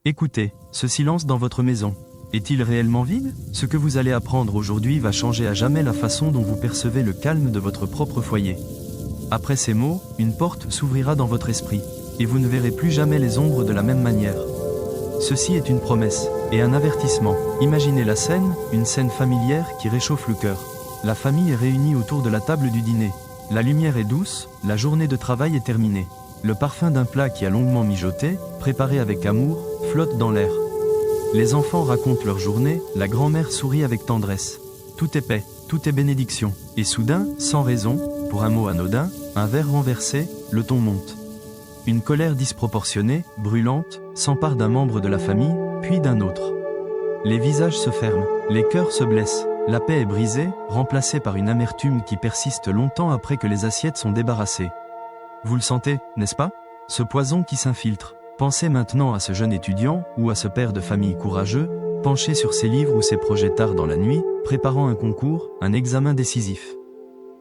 Écoutez, ce silence dans votre maison, est-il réellement vide? Ce que vous allez apprendre aujourd'hui va changer à jamais la façon dont vous percevez le calme de votre propre foyer. Après ces mots, une porte s'ouvrira dans votre esprit, et vous ne verrez plus jamais les ombres de la même manière. Ceci est une promesse, et un avertissement. Imaginez la scène, une scène familière qui réchauffe le cœur. La famille est réunie autour de la table du dîner. La lumière est douce, la journée de travail est terminée. Le parfum d'un plat qui a longuement mijoté, préparé avec amour, flotte dans l'air. Les enfants racontent leur journée, la grand-mère sourit avec tendresse. Tout est paix, tout est bénédiction. Et soudain, sans raison, pour un mot anodin, un verre renversé, le ton monte. Une colère disproportionnée, brûlante, s'empare d'un membre de la famille, puis d'un autre. Les visages se ferment, les cœurs se blessent. La paix est brisée, remplacée par une amertume qui persiste longtemps après que les assiettes sont débarrassées. Vous le sentez, n'est-ce pas? Ce poison qui s'infiltre. Pensez maintenant à ce jeune étudiant, ou à ce père de famille courageux, penché sur ses livres ou ses projets tard dans la nuit, préparant un concours, un examen décisif.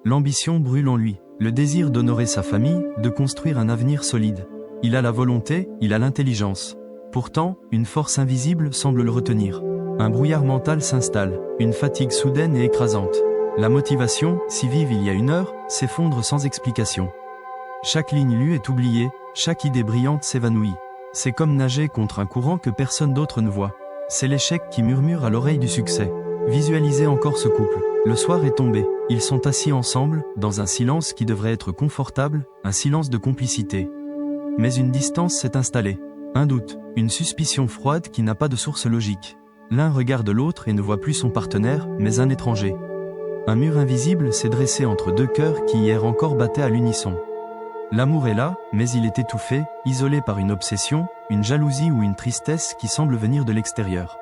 L'ambition brûle en lui, le désir d'honorer sa famille, de construire un avenir solide. Il a la volonté, il a l'intelligence. Pourtant, une force invisible semble le retenir. Un brouillard mental s'installe, une fatigue soudaine et écrasante. La motivation, si vive il y a une heure, s'effondre sans explication. Chaque ligne lue est oubliée, chaque idée brillante s'évanouit. C'est comme nager contre un courant que personne d'autre ne voit. C'est l'échec qui murmure à l'oreille du succès. Visualisez encore ce couple. Le soir est tombé. Ils sont assis ensemble, dans un silence qui devrait être confortable, un silence de complicité. Mais une distance s'est installée. Un doute, une suspicion froide qui n'a pas de source logique. L'un regarde l'autre et ne voit plus son partenaire, mais un étranger. Un mur invisible s'est dressé entre deux cœurs qui hier encore battaient à l'unisson. L'amour est là, mais il est étouffé, isolé par une obsession, une jalousie ou une tristesse qui semble venir de l'extérieur.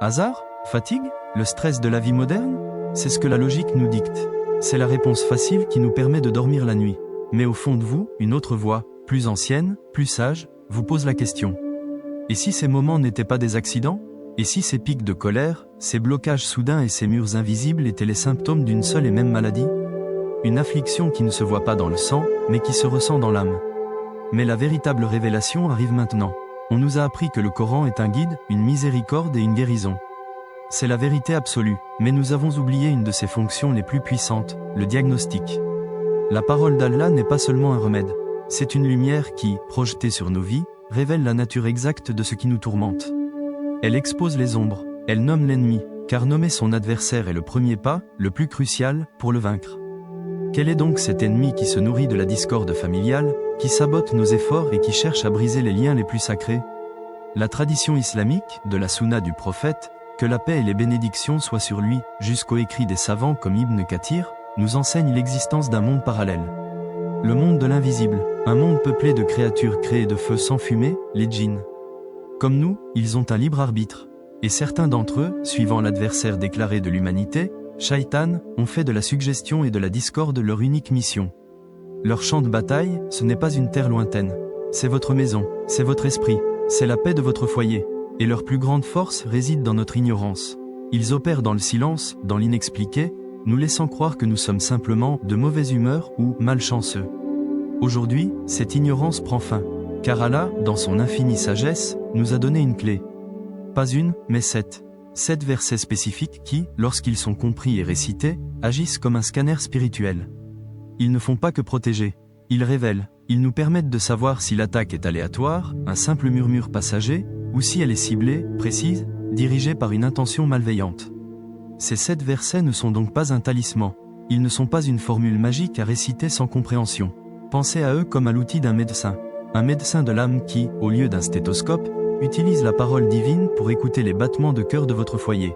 Hasard? Fatigue? Le stress de la vie moderne? C'est ce que la logique nous dicte. C'est la réponse facile qui nous permet de dormir la nuit. Mais au fond de vous, une autre voix, plus ancienne, plus sage, vous pose la question. Et si ces moments n'étaient pas des accidents? Et si ces pics de colère, ces blocages soudains et ces murs invisibles étaient les symptômes d'une seule et même maladie? Une affliction qui ne se voit pas dans le sang, mais qui se ressent dans l'âme. Mais la véritable révélation arrive maintenant. On nous a appris que le Coran est un guide, une miséricorde et une guérison. C'est la vérité absolue, mais nous avons oublié une de ses fonctions les plus puissantes, le diagnostic. La parole d'Allah n'est pas seulement un remède. C'est une lumière qui, projetée sur nos vies, révèle la nature exacte de ce qui nous tourmente. Elle expose les ombres, elle nomme l'ennemi, car nommer son adversaire est le premier pas, le plus crucial, pour le vaincre. Quel est donc cet ennemi qui se nourrit de la discorde familiale, qui sabote nos efforts et qui cherche à briser les liens les plus sacrés? La tradition islamique, de la sunna du prophète, que la paix et les bénédictions soient sur lui, jusqu'aux écrits des savants comme Ibn Kathir, nous enseigne l'existence d'un monde parallèle. Le monde de l'invisible, un monde peuplé de créatures créées de feu sans fumée, les djinns. Comme nous, ils ont un libre arbitre. Et certains d'entre eux, suivant l'adversaire déclaré de l'humanité, Shaitan, ont fait de la suggestion et de la discorde leur unique mission. Leur champ de bataille, ce n'est pas une terre lointaine. C'est votre maison, c'est votre esprit, c'est la paix de votre foyer. Et leur plus grande force réside dans notre ignorance. Ils opèrent dans le silence, dans l'inexpliqué, nous laissant croire que nous sommes simplement de mauvaise humeur ou malchanceux. Aujourd'hui, cette ignorance prend fin, car Allah, dans son infinie sagesse, nous a donné une clé. Pas une, mais 7. 7 versets spécifiques qui, lorsqu'ils sont compris et récités, agissent comme un scanner spirituel. Ils ne font pas que protéger, ils révèlent, ils nous permettent de savoir si l'attaque est aléatoire, un simple murmure passager, ou si elle est ciblée, précise, dirigée par une intention malveillante. Ces 7 versets ne sont donc pas un talisman, ils ne sont pas une formule magique à réciter sans compréhension. Pensez à eux comme à l'outil d'un médecin. Un médecin de l'âme qui, au lieu d'un stéthoscope, utilise la parole divine pour écouter les battements de cœur de votre foyer.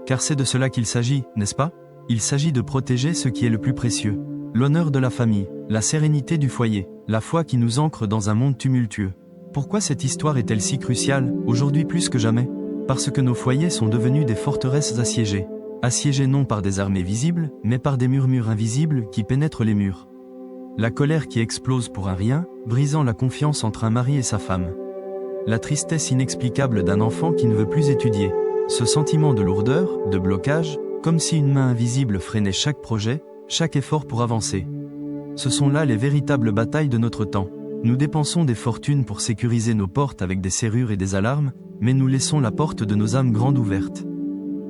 Car c'est de cela qu'il s'agit, n'est-ce pas? Il s'agit de protéger ce qui est le plus précieux. L'honneur de la famille, la sérénité du foyer, la foi qui nous ancre dans un monde tumultueux. Pourquoi cette histoire est-elle si cruciale, aujourd'hui plus que jamais? Parce que nos foyers sont devenus des forteresses assiégées. Assiégées non par des armées visibles, mais par des murmures invisibles qui pénètrent les murs. La colère qui explose pour un rien, brisant la confiance entre un mari et sa femme. La tristesse inexplicable d'un enfant qui ne veut plus étudier. Ce sentiment de lourdeur, de blocage, comme si une main invisible freinait chaque projet, chaque effort pour avancer. Ce sont là les véritables batailles de notre temps. Nous dépensons des fortunes pour sécuriser nos portes avec des serrures et des alarmes, mais nous laissons la porte de nos âmes grande ouverte.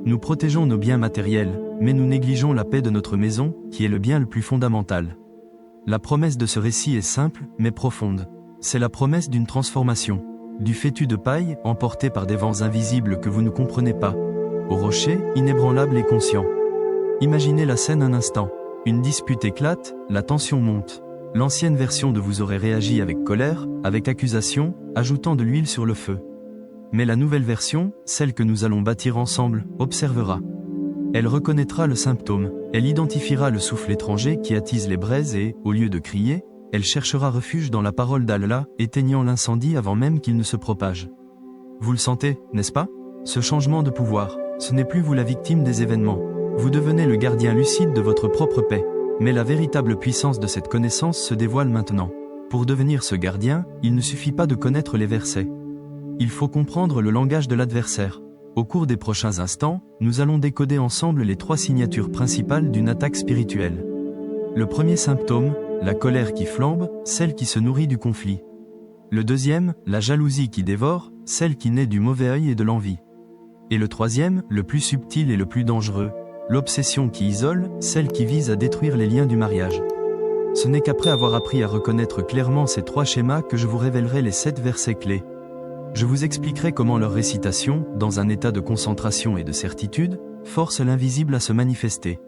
Nous protégeons nos biens matériels, mais nous négligeons la paix de notre maison, qui est le bien le plus fondamental. La promesse de ce récit est simple, mais profonde. C'est la promesse d'une transformation. Du fétu de paille, emporté par des vents invisibles que vous ne comprenez pas. Au rocher, inébranlable et conscient. Imaginez la scène un instant. Une dispute éclate, la tension monte. L'ancienne version de vous aurait réagi avec colère, avec accusation, ajoutant de l'huile sur le feu. Mais la nouvelle version, celle que nous allons bâtir ensemble, observera. Elle reconnaîtra le symptôme, elle identifiera le souffle étranger qui attise les braises et, au lieu de crier, elle cherchera refuge dans la parole d'Allah, éteignant l'incendie avant même qu'il ne se propage. Vous le sentez, n'est-ce pas? Ce changement de pouvoir, ce n'est plus vous la victime des événements. Vous devenez le gardien lucide de votre propre paix. Mais la véritable puissance de cette connaissance se dévoile maintenant. Pour devenir ce gardien, il ne suffit pas de connaître les versets. Il faut comprendre le langage de l'adversaire. Au cours des prochains instants, nous allons décoder ensemble les 3 signatures principales d'une attaque spirituelle. Le premier symptôme, la colère qui flambe, celle qui se nourrit du conflit. Le deuxième, la jalousie qui dévore, celle qui naît du mauvais œil et de l'envie. Et le troisième, le plus subtil et le plus dangereux, l'obsession qui isole, celle qui vise à détruire les liens du mariage. Ce n'est qu'après avoir appris à reconnaître clairement ces 3 schémas que je vous révélerai les 7 versets clés. Je vous expliquerai comment leur récitation, dans un état de concentration et de certitude, force l'invisible à se manifester.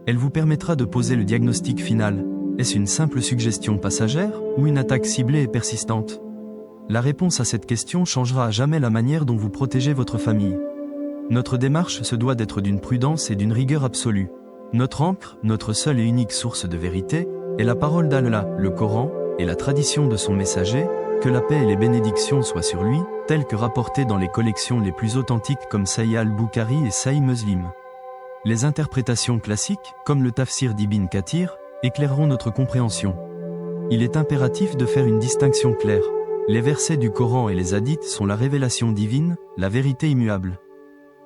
Elle vous permettra de poser le diagnostic final. Est-ce une simple suggestion passagère ou une attaque ciblée et persistante? La réponse à cette question changera à jamais la manière dont vous protégez votre famille. Notre démarche se doit d'être d'une prudence et d'une rigueur absolue. Notre ancre, notre seule et unique source de vérité, est la parole d'Allah, le Coran, et la tradition de son messager, que la paix et les bénédictions soient sur lui, telles que rapportées dans les collections les plus authentiques comme Sahih al-Bukhari et Sahih Muslim. Les interprétations classiques, comme le Tafsir d'Ibn Kathir, éclaireront notre compréhension. Il est impératif de faire une distinction claire. Les versets du Coran et les hadiths sont la révélation divine, la vérité immuable.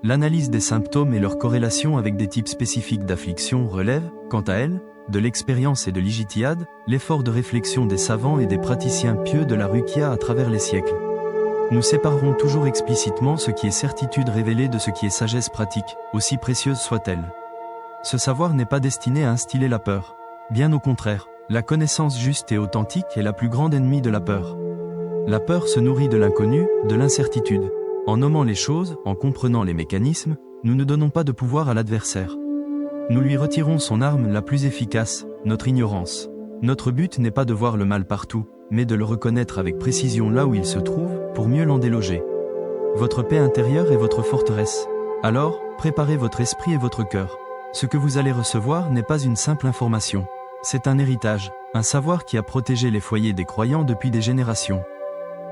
L'analyse des symptômes et leur corrélation avec des types spécifiques d'affliction relève, quant à elle, de l'expérience et de l'ijtihad, l'effort de réflexion des savants et des praticiens pieux de la ruqya à travers les siècles. Nous séparerons toujours explicitement ce qui est certitude révélée de ce qui est sagesse pratique, aussi précieuse soit-elle. Ce savoir n'est pas destiné à instiller la peur. Bien au contraire, la connaissance juste et authentique est la plus grande ennemie de la peur. La peur se nourrit de l'inconnu, de l'incertitude. En nommant les choses, en comprenant les mécanismes, nous ne donnons pas de pouvoir à l'adversaire. Nous lui retirons son arme la plus efficace, notre ignorance. Notre but n'est pas de voir le mal partout, mais de le reconnaître avec précision là où il se trouve, pour mieux l'en déloger. Votre paix intérieure est votre forteresse. Alors, préparez votre esprit et votre cœur. Ce que vous allez recevoir n'est pas une simple information. C'est un héritage, un savoir qui a protégé les foyers des croyants depuis des générations.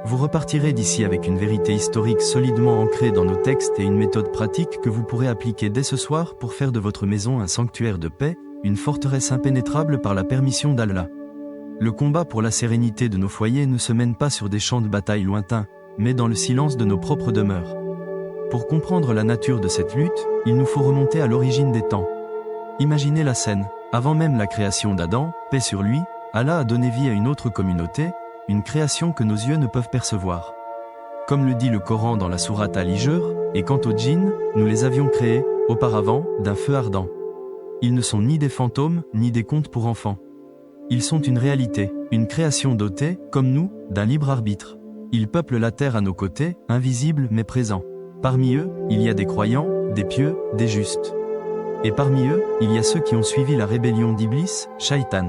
Vous repartirez d'ici avec une vérité historique solidement ancrée dans nos textes et une méthode pratique que vous pourrez appliquer dès ce soir pour faire de votre maison un sanctuaire de paix, une forteresse impénétrable par la permission d'Allah. Le combat pour la sérénité de nos foyers ne se mène pas sur des champs de bataille lointains, mais dans le silence de nos propres demeures. Pour comprendre la nature de cette lutte, il nous faut remonter à l'origine des temps. Imaginez la scène. Avant même la création d'Adam, paix sur lui, Allah a donné vie à une autre communauté, une création que nos yeux ne peuvent percevoir. Comme le dit le Coran dans la sourate Al-Hijr, et quant aux djinns, nous les avions créés, auparavant, d'un feu ardent. Ils ne sont ni des fantômes, ni des contes pour enfants. Ils sont une réalité, une création dotée, comme nous, d'un libre arbitre. Ils peuplent la terre à nos côtés, invisibles mais présents. Parmi eux, il y a des croyants, des pieux, des justes. Et parmi eux, il y a ceux qui ont suivi la rébellion d'Iblis, Shaitan.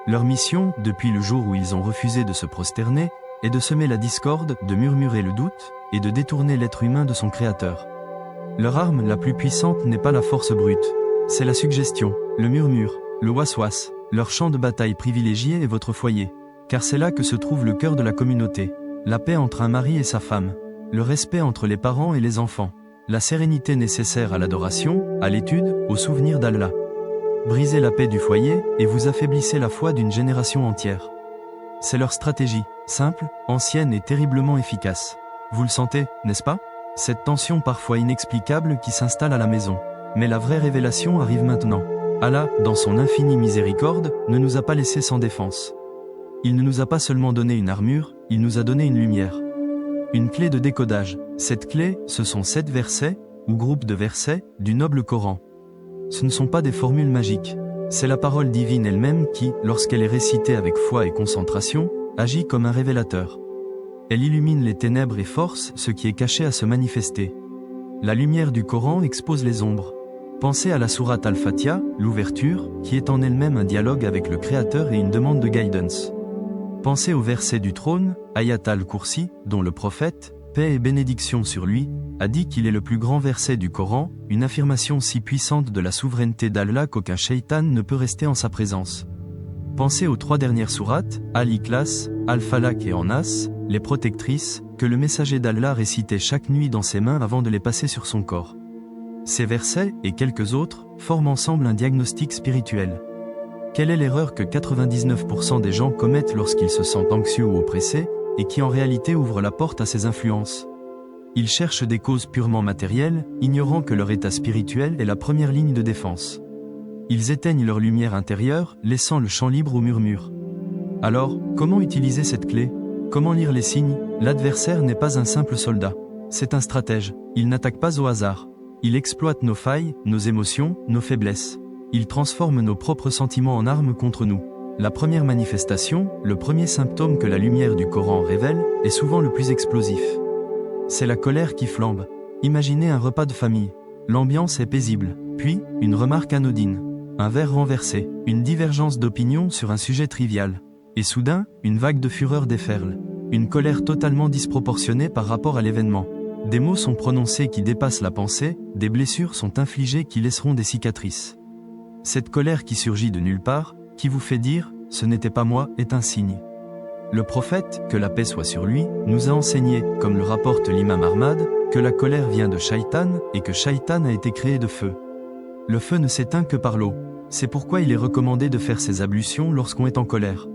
Leur mission, depuis le jour où ils ont refusé de se prosterner, est de semer la discorde, de murmurer le doute, et de détourner l'être humain de son créateur. Leur arme la plus puissante n'est pas la force brute, c'est la suggestion, le murmure, le waswas. Leur champ de bataille privilégié est votre foyer, car c'est là que se trouve le cœur de la communauté, la paix entre un mari et sa femme, le respect entre les parents et les enfants, la sérénité nécessaire à l'adoration, à l'étude, au souvenir d'Allah. Brisez la paix du foyer, et vous affaiblissez la foi d'une génération entière. C'est leur stratégie, simple, ancienne et terriblement efficace. Vous le sentez, n'est-ce pas? Cette tension parfois inexplicable qui s'installe à la maison. Mais la vraie révélation arrive maintenant. Allah, dans son infinie miséricorde, ne nous a pas laissés sans défense. Il ne nous a pas seulement donné une armure, il nous a donné une lumière. Une clé de décodage. Cette clé, ce sont 7 versets, ou groupes de versets, du noble Coran. Ce ne sont pas des formules magiques. C'est la parole divine elle-même qui, lorsqu'elle est récitée avec foi et concentration, agit comme un révélateur. Elle illumine les ténèbres et force ce qui est caché à se manifester. La lumière du Coran expose les ombres. Pensez à la sourate Al-Fatiha, l'ouverture, qui est en elle-même un dialogue avec le Créateur et une demande de guidance. Pensez au verset du trône, Ayat al-Kursi, dont le prophète, paix et bénédiction sur lui, a dit qu'il est le plus grand verset du Coran, une affirmation si puissante de la souveraineté d'Allah qu'aucun shaitan ne peut rester en sa présence. Pensez aux 3 dernières sourates, Al-Ikhlas, Al-Falaq et An-Nas, les protectrices, que le messager d'Allah récitait chaque nuit dans ses mains avant de les passer sur son corps. Ces versets, et quelques autres, forment ensemble un diagnostic spirituel. Quelle est l'erreur que 99% des gens commettent lorsqu'ils se sentent anxieux ou oppressés, et qui en réalité ouvre la porte à ces influences? Ils cherchent des causes purement matérielles, ignorant que leur état spirituel est la première ligne de défense. Ils éteignent leur lumière intérieure, laissant le champ libre au murmure. Alors, comment utiliser cette clé? Comment lire les signes? L'adversaire n'est pas un simple soldat. C'est un stratège. Il n'attaque pas au hasard. Il exploite nos failles, nos émotions, nos faiblesses. Il transforme nos propres sentiments en armes contre nous. La première manifestation, le premier symptôme que la lumière du Coran révèle, est souvent le plus explosif. C'est la colère qui flambe. Imaginez un repas de famille. L'ambiance est paisible. Puis, une remarque anodine. Un verre renversé. Une divergence d'opinion sur un sujet trivial. Et soudain, une vague de fureur déferle. Une colère totalement disproportionnée par rapport à l'événement. Des mots sont prononcés qui dépassent la pensée, des blessures sont infligées qui laisseront des cicatrices. Cette colère qui surgit de nulle part, qui vous fait dire « ce n'était pas moi » est un signe. Le prophète, que la paix soit sur lui, nous a enseigné, comme le rapporte l'imam Ahmad, que la colère vient de Shaitan et que Shaitan a été créé de feu. Le feu ne s'éteint que par l'eau. C'est pourquoi il est recommandé de faire ses ablutions lorsqu'on est en colère.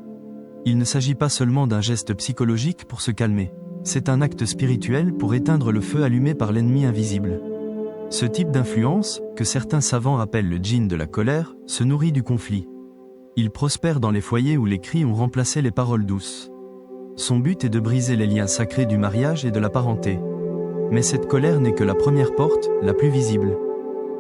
Il ne s'agit pas seulement d'un geste psychologique pour se calmer. C'est un acte spirituel pour éteindre le feu allumé par l'ennemi invisible. Ce type d'influence, que certains savants appellent le djinn de la colère, se nourrit du conflit. Il prospère dans les foyers où les cris ont remplacé les paroles douces. Son but est de briser les liens sacrés du mariage et de la parenté. Mais cette colère n'est que la première porte, la plus visible.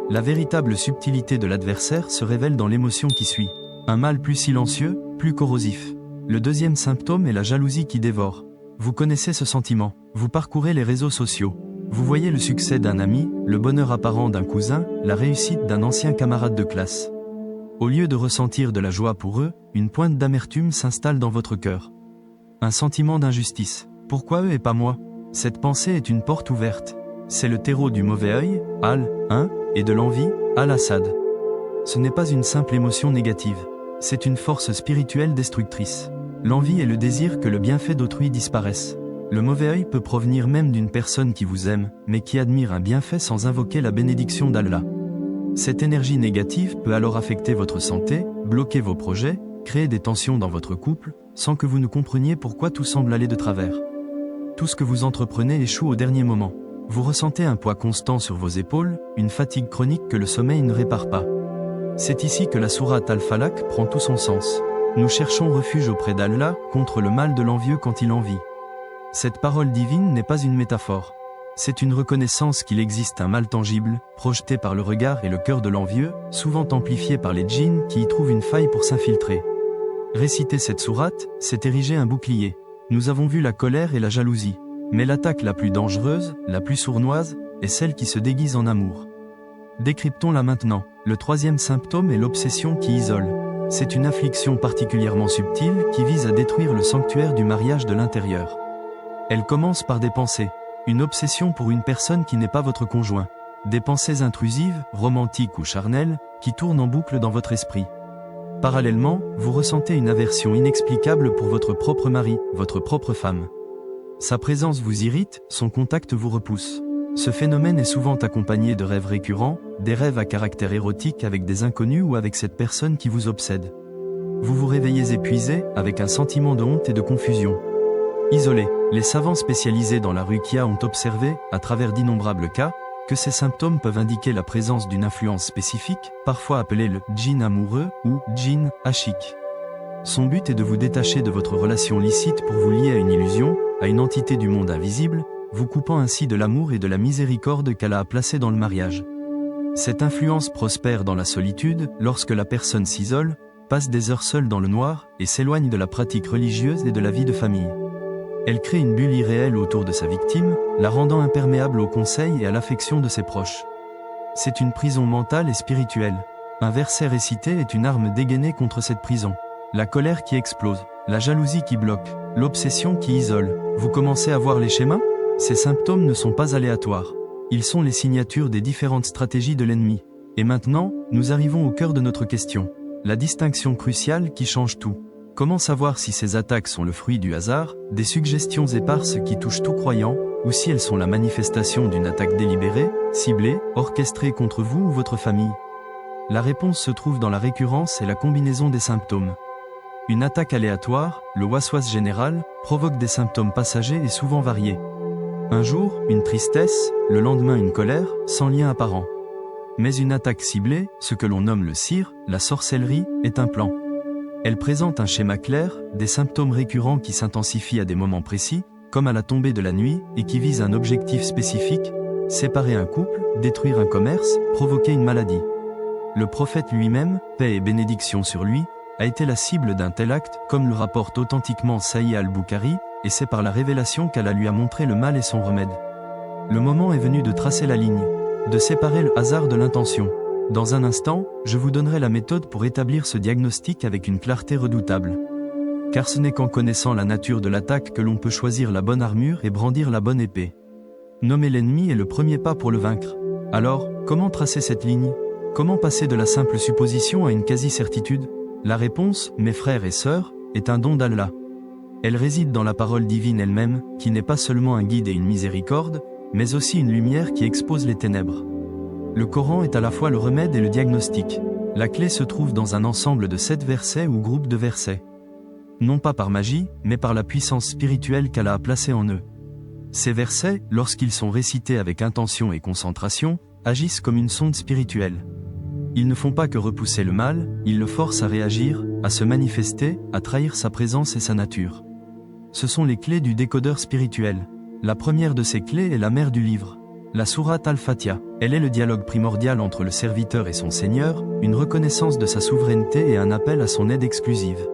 La véritable subtilité de l'adversaire se révèle dans l'émotion qui suit. Un mal plus silencieux, plus corrosif. Le deuxième symptôme est la jalousie qui dévore. Vous connaissez ce sentiment. Vous parcourez les réseaux sociaux. Vous voyez le succès d'un ami, le bonheur apparent d'un cousin, la réussite d'un ancien camarade de classe. Au lieu de ressentir de la joie pour eux, une pointe d'amertume s'installe dans votre cœur. Un sentiment d'injustice. Pourquoi eux et pas moi? Cette pensée est une porte ouverte. C'est le terreau du mauvais œil, Al-1, et de l'envie, Al-Assad. Ce n'est pas une simple émotion négative. C'est une force spirituelle destructrice. L'envie est le désir que le bienfait d'autrui disparaisse. Le mauvais œil peut provenir même d'une personne qui vous aime, mais qui admire un bienfait sans invoquer la bénédiction d'Allah. Cette énergie négative peut alors affecter votre santé, bloquer vos projets, créer des tensions dans votre couple, sans que vous ne compreniez pourquoi tout semble aller de travers. Tout ce que vous entreprenez échoue au dernier moment. Vous ressentez un poids constant sur vos épaules, une fatigue chronique que le sommeil ne répare pas. C'est ici que la sourate Al-Falaq prend tout son sens. Nous cherchons refuge auprès d'Allah contre le mal de l'envieux quand il envie. Cette parole divine n'est pas une métaphore. C'est une reconnaissance qu'il existe un mal tangible, projeté par le regard et le cœur de l'envieux, souvent amplifié par les djinns qui y trouvent une faille pour s'infiltrer. Réciter cette sourate, c'est ériger un bouclier. Nous avons vu la colère et la jalousie. Mais l'attaque la plus dangereuse, la plus sournoise, est celle qui se déguise en amour. Décryptons-la maintenant. Le troisième symptôme est l'obsession qui isole. C'est une affliction particulièrement subtile qui vise à détruire le sanctuaire du mariage de l'intérieur. Elle commence par des pensées. Une obsession pour une personne qui n'est pas votre conjoint. Des pensées intrusives, romantiques ou charnelles, qui tournent en boucle dans votre esprit. Parallèlement, vous ressentez une aversion inexplicable pour votre propre mari, votre propre femme. Sa présence vous irrite, son contact vous repousse. Ce phénomène est souvent accompagné de rêves récurrents, des rêves à caractère érotique avec des inconnus ou avec cette personne qui vous obsède. Vous vous réveillez épuisé, avec un sentiment de honte et de confusion. Isolé, les savants spécialisés dans la ruqya ont observé, à travers d'innombrables cas, que ces symptômes peuvent indiquer la présence d'une influence spécifique, parfois appelée le djinn amoureux ou djinn ashik. Son but est de vous détacher de votre relation licite pour vous lier à une illusion, à une entité du monde invisible, vous coupant ainsi de l'amour et de la miséricorde qu'elle a placé dans le mariage. Cette influence prospère dans la solitude, lorsque la personne s'isole, passe des heures seule dans le noir, et s'éloigne de la pratique religieuse et de la vie de famille. Elle crée une bulle irréelle autour de sa victime, la rendant imperméable aux conseils et à l'affection de ses proches. C'est une prison mentale et spirituelle. Un verset récité est une arme dégainée contre cette prison. La colère qui explose, la jalousie qui bloque, l'obsession qui isole. Vous commencez à voir les schémas ? Ces symptômes ne sont pas aléatoires. Ils sont les signatures des différentes stratégies de l'ennemi. Et maintenant, nous arrivons au cœur de notre question. La distinction cruciale qui change tout. Comment savoir si ces attaques sont le fruit du hasard, des suggestions éparses qui touchent tout croyant, ou si elles sont la manifestation d'une attaque délibérée, ciblée, orchestrée contre vous ou votre famille ? La réponse se trouve dans la récurrence et la combinaison des symptômes. Une attaque aléatoire, le waswas général, provoque des symptômes passagers et souvent variés. Un jour, une tristesse, le lendemain une colère, sans lien apparent. Mais une attaque ciblée, ce que l'on nomme le sir, la sorcellerie, est un plan. Elle présente un schéma clair, des symptômes récurrents qui s'intensifient à des moments précis, comme à la tombée de la nuit, et qui visent un objectif spécifique, séparer un couple, détruire un commerce, provoquer une maladie. Le prophète lui-même, paix et bénédiction sur lui, a été la cible d'un tel acte, comme le rapporte authentiquement Sahih al-Bukhari, et c'est par la révélation qu'Allah lui a montré le mal et son remède. Le moment est venu de tracer la ligne, de séparer le hasard de l'intention. Dans un instant, je vous donnerai la méthode pour établir ce diagnostic avec une clarté redoutable. Car ce n'est qu'en connaissant la nature de l'attaque que l'on peut choisir la bonne armure et brandir la bonne épée. Nommer l'ennemi est le premier pas pour le vaincre. Alors, comment tracer cette ligne ? Comment passer de la simple supposition à une quasi-certitude ? La réponse, mes frères et sœurs, est un don d'Allah. Elle réside dans la parole divine elle-même, qui n'est pas seulement un guide et une miséricorde, mais aussi une lumière qui expose les ténèbres. Le Coran est à la fois le remède et le diagnostic. La clé se trouve dans un ensemble de 7 versets ou groupes de versets. Non pas par magie, mais par la puissance spirituelle qu'Allah a placée en eux. Ces versets, lorsqu'ils sont récités avec intention et concentration, agissent comme une sonde spirituelle. Ils ne font pas que repousser le mal, ils le forcent à réagir, à se manifester, à trahir sa présence et sa nature. Ce sont les clés du décodeur spirituel. La première de ces clés est la mère du livre. La sourate Al-Fatiha. Elle est le dialogue primordial entre le serviteur et son Seigneur, une reconnaissance de sa souveraineté et un appel à son aide exclusive.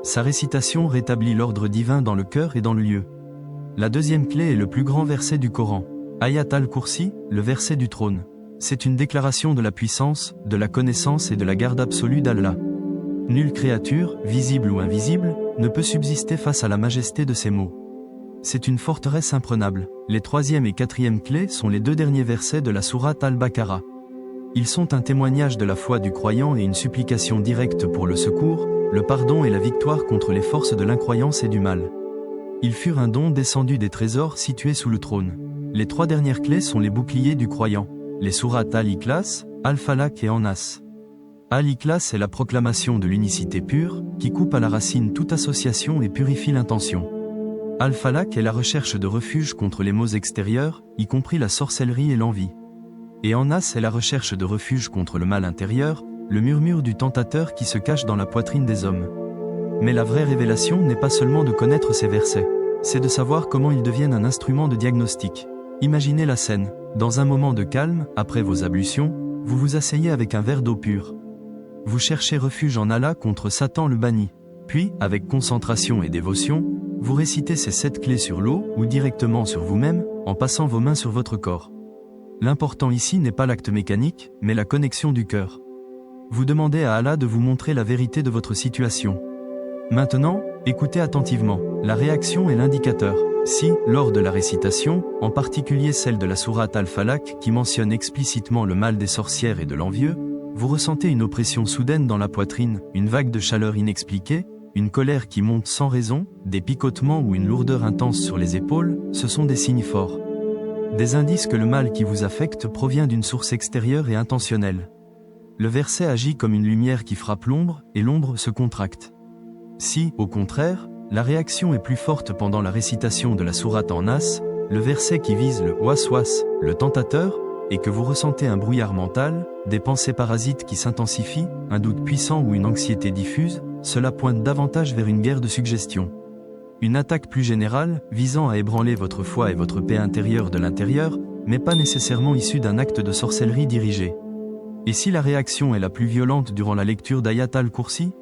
Sa récitation rétablit l'ordre divin dans le cœur et dans le lieu. La deuxième clé est le plus grand verset du Coran. Ayat al-Kursi, le verset du trône. C'est une déclaration de la puissance, de la connaissance et de la garde absolue d'Allah. Nulle créature, visible ou invisible, ne peut subsister face à la majesté de ces mots. C'est une forteresse imprenable. Les troisième et quatrième clés sont les 2 derniers versets de la sourate Al-Baqarah. Ils sont un témoignage de la foi du croyant et une supplication directe pour le secours, le pardon et la victoire contre les forces de l'incroyance et du mal. Ils furent un don descendu des trésors situés sous le trône. Les 3 dernières clés sont les boucliers du croyant. Les sourates Al-Ikhlas, Al-Falaq et An-Nas. Al-Ikhlas est la proclamation de l'unicité pure, qui coupe à la racine toute association et purifie l'intention. Al-Falaq est la recherche de refuge contre les maux extérieurs, y compris la sorcellerie et l'envie. Et An-Nas est la recherche de refuge contre le mal intérieur, le murmure du tentateur qui se cache dans la poitrine des hommes. Mais la vraie révélation n'est pas seulement de connaître ces versets, c'est de savoir comment ils deviennent un instrument de diagnostic. Imaginez la scène. Dans un moment de calme, après vos ablutions, vous vous asseyez avec un verre d'eau pure. Vous cherchez refuge en Allah contre Satan le banni. Puis, avec concentration et dévotion, vous récitez ces 7 clés sur l'eau ou directement sur vous-même, en passant vos mains sur votre corps. L'important ici n'est pas l'acte mécanique, mais la connexion du cœur. Vous demandez à Allah de vous montrer la vérité de votre situation. Maintenant, écoutez attentivement. La réaction est l'indicateur. Si, lors de la récitation, en particulier celle de la sourate Al-Falaq qui mentionne explicitement le mal des sorcières et de l'envieux, vous ressentez une oppression soudaine dans la poitrine, une vague de chaleur inexpliquée, une colère qui monte sans raison, des picotements ou une lourdeur intense sur les épaules, ce sont des signes forts. Des indices que le mal qui vous affecte provient d'une source extérieure et intentionnelle. Le verset agit comme une lumière qui frappe l'ombre, et l'ombre se contracte. Si, au contraire, la réaction est plus forte pendant la récitation de la sourate An-Nas, le verset qui vise le waswas, le tentateur, et que vous ressentez un brouillard mental, des pensées parasites qui s'intensifient, un doute puissant ou une anxiété diffuse, cela pointe davantage vers une guerre de suggestion. Une attaque plus générale, visant à ébranler votre foi et votre paix intérieure de l'intérieur, mais pas nécessairement issue d'un acte de sorcellerie dirigé. Et si la réaction est la plus violente durant la lecture d'Ayat al-Kursi?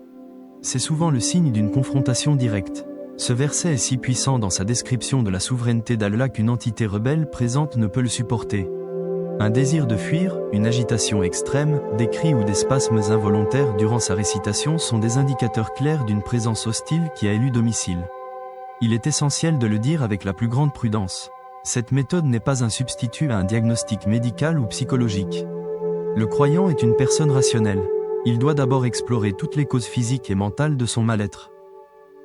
C'est souvent le signe d'une confrontation directe. Ce verset est si puissant dans sa description de la souveraineté d'Allah qu'une entité rebelle présente ne peut le supporter. Un désir de fuir, une agitation extrême, des cris ou des spasmes involontaires durant sa récitation sont des indicateurs clairs d'une présence hostile qui a élu domicile. Il est essentiel de le dire avec la plus grande prudence. Cette méthode n'est pas un substitut à un diagnostic médical ou psychologique. Le croyant est une personne rationnelle. Il doit d'abord explorer toutes les causes physiques et mentales de son mal-être.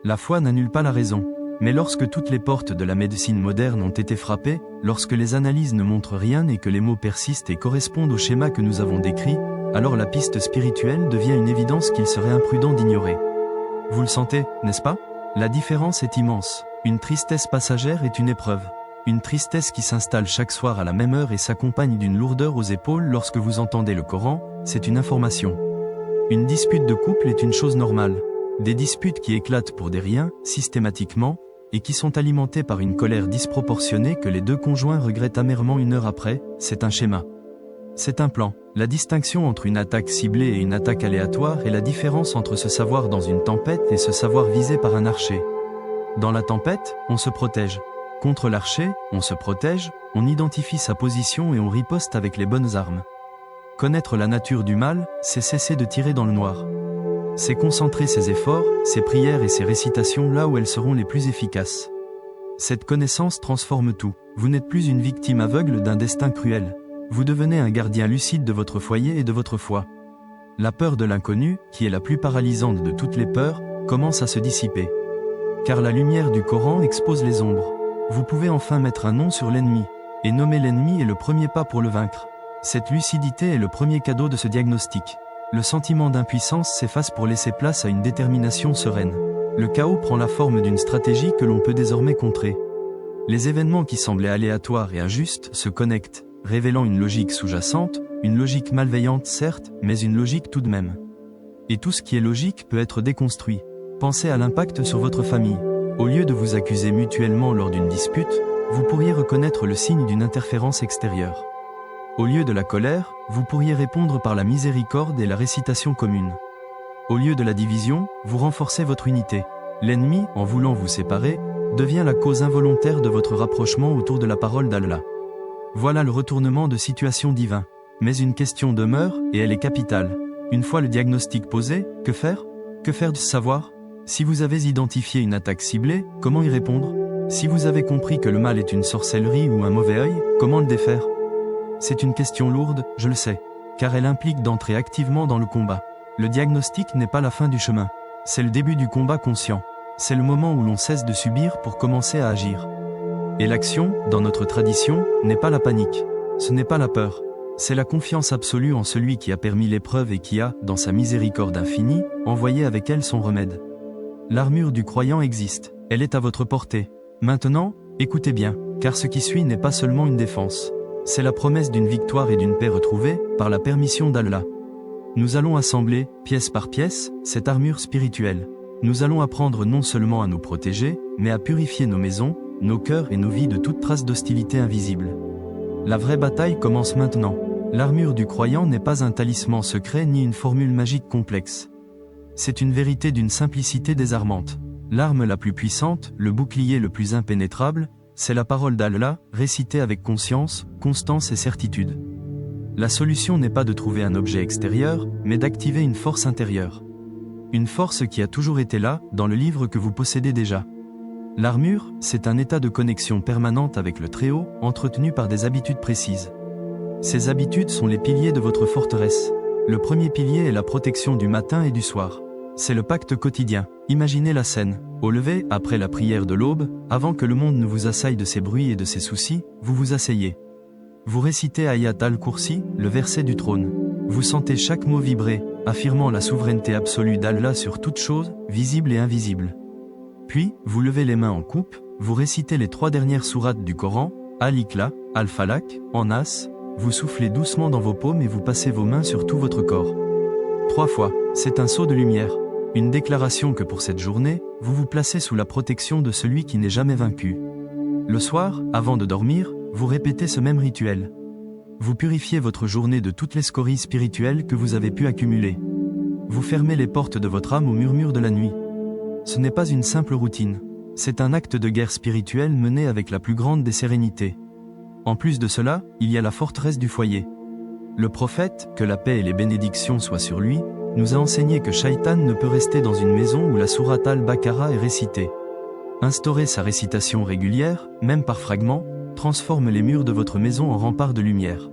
La foi n'annule pas la raison. Mais lorsque toutes les portes de la médecine moderne ont été frappées, lorsque les analyses ne montrent rien et que les mots persistent et correspondent au schéma que nous avons décrit, alors la piste spirituelle devient une évidence qu'il serait imprudent d'ignorer. Vous le sentez, n'est-ce pas? La différence est immense. Une tristesse passagère est une épreuve. Une tristesse qui s'installe chaque soir à la même heure et s'accompagne d'une lourdeur aux épaules lorsque vous entendez le Coran, c'est une information. Une dispute de couple est une chose normale. Des disputes qui éclatent pour des riens, systématiquement, et qui sont alimentées par une colère disproportionnée que les deux conjoints regrettent amèrement une heure après, c'est un schéma. C'est un plan. La distinction entre une attaque ciblée et une attaque aléatoire est la différence entre se savoir dans une tempête et se savoir visé par un archer. Dans la tempête, on se protège. Contre l'archer, on se protège, on identifie sa position et on riposte avec les bonnes armes. Connaître la nature du mal, c'est cesser de tirer dans le noir. C'est concentrer ses efforts, ses prières et ses récitations là où elles seront les plus efficaces. Cette connaissance transforme tout. Vous n'êtes plus une victime aveugle d'un destin cruel. Vous devenez un gardien lucide de votre foyer et de votre foi. La peur de l'inconnu, qui est la plus paralysante de toutes les peurs, commence à se dissiper. Car la lumière du Coran expose les ombres. Vous pouvez enfin mettre un nom sur l'ennemi. Et nommer l'ennemi est le premier pas pour le vaincre. Cette lucidité est le premier cadeau de ce diagnostic. Le sentiment d'impuissance s'efface pour laisser place à une détermination sereine. Le chaos prend la forme d'une stratégie que l'on peut désormais contrer. Les événements qui semblaient aléatoires et injustes se connectent, révélant une logique sous-jacente, une logique malveillante certes, mais une logique tout de même. Et tout ce qui est logique peut être déconstruit. Pensez à l'impact sur votre famille. Au lieu de vous accuser mutuellement lors d'une dispute, vous pourriez reconnaître le signe d'une interférence extérieure. Au lieu de la colère, vous pourriez répondre par la miséricorde et la récitation commune. Au lieu de la division, vous renforcez votre unité. L'ennemi, en voulant vous séparer, devient la cause involontaire de votre rapprochement autour de la parole d'Allah. Voilà le retournement de situation divin. Mais une question demeure, et elle est capitale. Une fois le diagnostic posé, que faire? Que faire de ce savoir? Si vous avez identifié une attaque ciblée, comment y répondre? Si vous avez compris que le mal est une sorcellerie ou un mauvais œil, comment le défaire? C'est une question lourde, je le sais, car elle implique d'entrer activement dans le combat. Le diagnostic n'est pas la fin du chemin. C'est le début du combat conscient. C'est le moment où l'on cesse de subir pour commencer à agir. Et l'action, dans notre tradition, n'est pas la panique. Ce n'est pas la peur. C'est la confiance absolue en celui qui a permis l'épreuve et qui a, dans sa miséricorde infinie, envoyé avec elle son remède. L'armure du croyant existe. Elle est à votre portée. Maintenant, écoutez bien, car ce qui suit n'est pas seulement une défense. C'est la promesse d'une victoire et d'une paix retrouvée, par la permission d'Allah. Nous allons assembler, pièce par pièce, cette armure spirituelle. Nous allons apprendre non seulement à nous protéger, mais à purifier nos maisons, nos cœurs et nos vies de toute trace d'hostilité invisible. La vraie bataille commence maintenant. L'armure du croyant n'est pas un talisman secret ni une formule magique complexe. C'est une vérité d'une simplicité désarmante. L'arme la plus puissante, le bouclier le plus impénétrable, c'est la parole d'Allah, récitée avec conscience, constance et certitude. La solution n'est pas de trouver un objet extérieur, mais d'activer une force intérieure. Une force qui a toujours été là, dans le livre que vous possédez déjà. L'armure, c'est un état de connexion permanente avec le Très-Haut, entretenu par des habitudes précises. Ces habitudes sont les piliers de votre forteresse. Le premier pilier est la protection du matin et du soir. C'est le pacte quotidien. Imaginez la scène. Au lever, après la prière de l'aube, avant que le monde ne vous assaille de ses bruits et de ses soucis, vous vous asseyez. Vous récitez Ayat al-Kursi, le verset du trône. Vous sentez chaque mot vibrer, affirmant la souveraineté absolue d'Allah sur toute chose, visible et invisible. Puis, vous levez les mains en coupe, vous récitez les 3 dernières sourates du Coran, Al-Ikhlas, Al-Falaq, An-Nas, vous soufflez doucement dans vos paumes et vous passez vos mains sur tout votre corps. 3 fois, c'est un saut de lumière. Une déclaration que pour cette journée, vous vous placez sous la protection de celui qui n'est jamais vaincu. Le soir, avant de dormir, vous répétez ce même rituel. Vous purifiez votre journée de toutes les scories spirituelles que vous avez pu accumuler. Vous fermez les portes de votre âme au murmure de la nuit. Ce n'est pas une simple routine. C'est un acte de guerre spirituelle mené avec la plus grande des sérénités. En plus de cela, il y a la forteresse du foyer. Le prophète, que la paix et les bénédictions soient sur lui, nous a enseigné que Shaitan ne peut rester dans une maison où la sourate al-Baqara est récitée. Instaurer sa récitation régulière, même par fragments, transforme les murs de votre maison en remparts de lumière.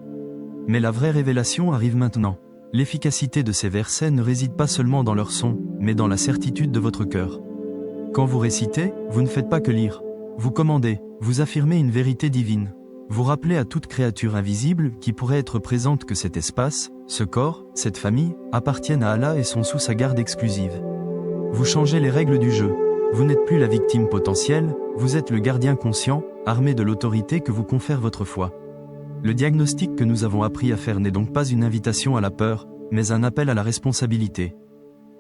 Mais la vraie révélation arrive maintenant. L'efficacité de ces versets ne réside pas seulement dans leur son, mais dans la certitude de votre cœur. Quand vous récitez, vous ne faites pas que lire. Vous commandez, vous affirmez une vérité divine. Vous rappelez à toute créature invisible qui pourrait être présente que cet espace, ce corps, cette famille, appartiennent à Allah et sont sous sa garde exclusive. Vous changez les règles du jeu. Vous n'êtes plus la victime potentielle, vous êtes le gardien conscient, armé de l'autorité que vous confère votre foi. Le diagnostic que nous avons appris à faire n'est donc pas une invitation à la peur, mais un appel à la responsabilité.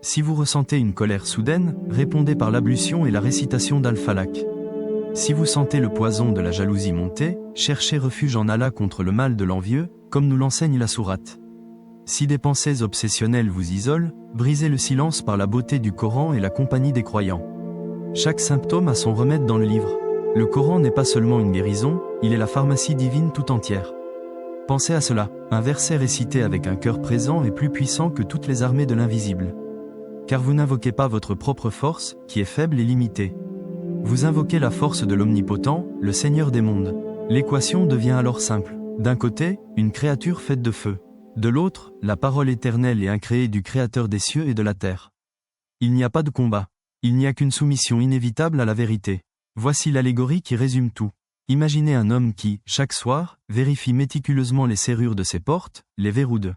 Si vous ressentez une colère soudaine, répondez par l'ablution et la récitation d'Al-Falaq. Si vous sentez le poison de la jalousie monter, cherchez refuge en Allah contre le mal de l'envieux, comme nous l'enseigne la sourate. Si des pensées obsessionnelles vous isolent, brisez le silence par la beauté du Coran et la compagnie des croyants. Chaque symptôme a son remède dans le livre. Le Coran n'est pas seulement une guérison, il est la pharmacie divine tout entière. Pensez à cela, un verset récité avec un cœur présent est plus puissant que toutes les armées de l'invisible. Car vous n'invoquez pas votre propre force, qui est faible et limitée. Vous invoquez la force de l'Omnipotent, le Seigneur des mondes. L'équation devient alors simple. D'un côté, une créature faite de feu. De l'autre, la parole éternelle et incréée du Créateur des cieux et de la terre. Il n'y a pas de combat. Il n'y a qu'une soumission inévitable à la vérité. Voici l'allégorie qui résume tout. Imaginez un homme qui, chaque soir, vérifie méticuleusement les serrures de ses portes, les verrouille.